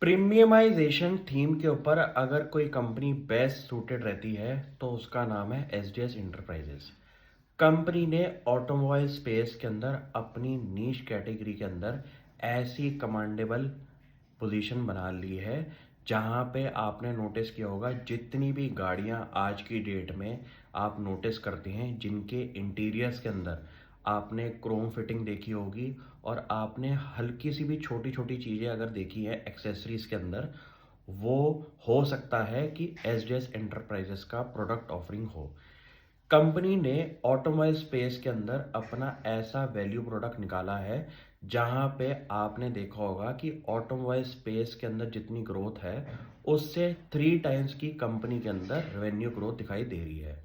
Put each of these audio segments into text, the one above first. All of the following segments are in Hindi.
प्रीमियमाइजेशन थीम के ऊपर अगर कोई कंपनी बेस्ट सूटेड रहती है तो उसका नाम है एसडीएस इंटरप्राइजेस। कंपनी ने ऑटोमोबाइल स्पेस के अंदर अपनी नीश कैटेगरी के अंदर ऐसी कमांडेबल पोजीशन बना ली है जहां पे आपने नोटिस किया होगा जितनी भी गाड़ियां आज की डेट में आप नोटिस करते हैं जिनके इंटीरियर्स के अंदर आपने क्रोम फिटिंग देखी होगी और आपने हल्की सी भी छोटी छोटी चीज़ें अगर देखी है एक्सेसरीज के अंदर, वो हो सकता है कि एसडीएस एंटरप्राइजेस का प्रोडक्ट ऑफरिंग हो। कंपनी ने ऑटोमोबाइल स्पेस के अंदर अपना ऐसा वैल्यू प्रोडक्ट निकाला है जहां पे आपने देखा होगा कि ऑटोमोबाइल स्पेस के अंदर जितनी ग्रोथ है उससे 3 टाइम्स की कंपनी के अंदर रेवेन्यू ग्रोथ दिखाई दे रही है।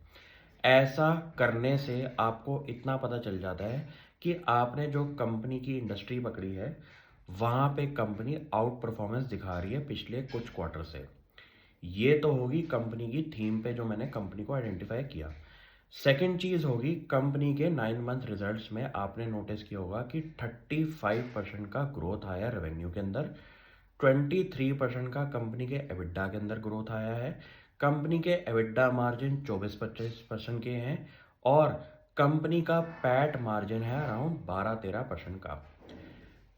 ऐसा करने से आपको इतना पता चल जाता है कि आपने जो कंपनी की इंडस्ट्री पकड़ी है वहां पे कंपनी आउट परफॉर्मेंस दिखा रही है पिछले कुछ क्वार्टर से। ये तो होगी कंपनी की थीम पे जो मैंने कंपनी को आइडेंटिफाई किया। सेकंड चीज होगी कंपनी के 9 मंथ रिजल्ट्स में आपने नोटिस किया होगा कि 35% का ग्रोथ आया रेवेन्यू के अंदर। 23% का कंपनी के एबिडा के अंदर ग्रोथ आया है। कंपनी के एबिडा मार्जिन 24-25% के हैं और कंपनी का पैट मार्जिन है अराउंड 12-13% का।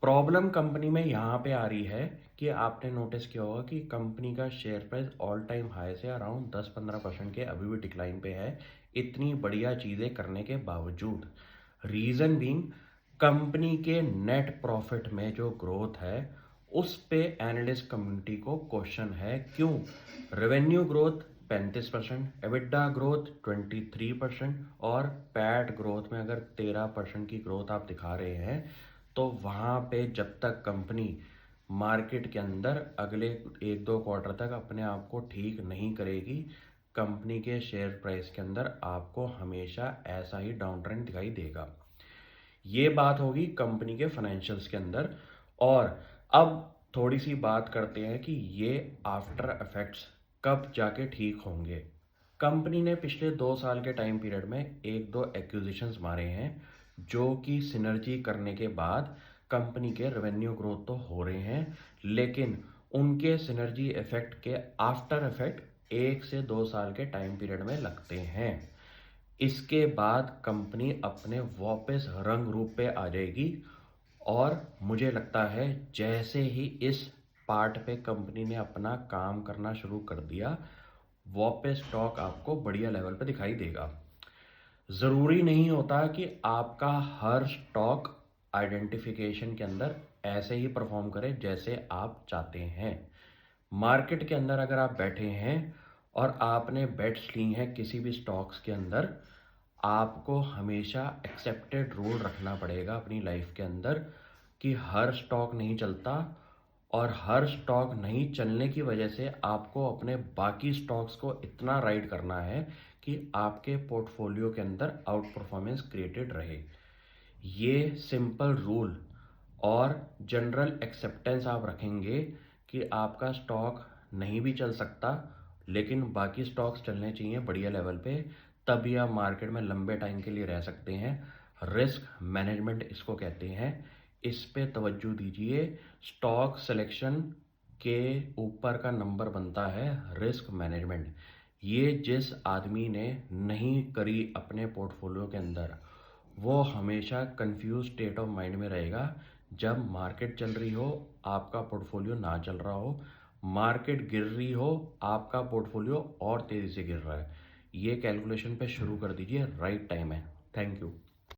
प्रॉब्लम कंपनी में यहाँ पे आ रही है कि आपने नोटिस किया होगा कि कंपनी का share price all time high से अराउंड 10-15% के अभी भी डिक्लाइन पे है, इतनी बढ़िया चीज़ें करने के बावजूद। रीज़न बीइंग कंपनी के नेट प्रॉफिट में जो ग्रोथ है उस पे एनालिस्ट कम्युनिटी को क्वेश्चन है क्यों रेवेन्यू ग्रोथ 35%, एबिटा ग्रोथ 23% और पैट ग्रोथ में अगर 13% की ग्रोथ आप दिखा रहे हैं तो वहाँ पे जब तक कंपनी मार्केट के अंदर अगले 1-2 क्वार्टर तक अपने आप को ठीक नहीं करेगी, कंपनी के शेयर प्राइस के अंदर आपको हमेशा ऐसा ही डाउन ट्रेंड दिखाई देगा। ये बात होगी कंपनी के फाइनेंशियल्स के अंदर। और अब थोड़ी सी बात करते हैं कि ये आफ्टर इफेक्ट्स कब जाके ठीक होंगे। कंपनी ने पिछले 2 साल के टाइम पीरियड में 1-2 एक्विजिशंस मारे हैं जो कि सिनर्जी करने के बाद कंपनी के रेवेन्यू ग्रोथ तो हो रहे हैं, लेकिन उनके सिनर्जी इफेक्ट के आफ्टर इफेक्ट 1 से 2 साल के टाइम पीरियड में लगते हैं। इसके बाद कंपनी अपने वापस रंग रूप पे आ जाएगी और मुझे लगता है जैसे ही इस पार्ट पे कंपनी ने अपना काम करना शुरू कर दिया वापस स्टॉक आपको बढ़िया लेवल पे दिखाई देगा। ज़रूरी नहीं होता कि आपका हर स्टॉक आइडेंटिफिकेशन के अंदर ऐसे ही परफॉर्म करे जैसे आप चाहते हैं। मार्केट के अंदर अगर आप बैठे हैं और आपने बेट्स ली हैं किसी भी स्टॉक्स के अंदर, आपको हमेशा एक्सेप्टेड रूल रखना पड़ेगा अपनी लाइफ के अंदर कि हर स्टॉक नहीं चलता और हर स्टॉक नहीं चलने की वजह से आपको अपने बाकी स्टॉक्स को इतना राइड करना है कि आपके पोर्टफोलियो के अंदर आउट परफॉर्मेंस क्रिएटेड रहे। ये सिंपल रूल और जनरल एक्सेप्टेंस आप रखेंगे कि आपका स्टॉक नहीं भी चल सकता लेकिन बाकी स्टॉक्स चलने चाहिए बढ़िया लेवल पे, तभी आप मार्केट में लंबे टाइम के लिए रह सकते हैं। रिस्क मैनेजमेंट इसको कहते हैं, इस पे तवज्जो दीजिए। स्टॉक सिलेक्शन के ऊपर का नंबर बनता है रिस्क मैनेजमेंट। ये जिस आदमी ने नहीं करी अपने पोर्टफोलियो के अंदर, वो हमेशा कंफ्यूज स्टेट ऑफ माइंड में रहेगा जब मार्केट चल रही हो आपका पोर्टफोलियो ना चल रहा हो, मार्केट गिर रही हो आपका पोर्टफोलियो और तेज़ी से गिर रहा है। ये कैलकुलेशन पे शुरू कर दीजिए, राइट टाइम है। Thank you.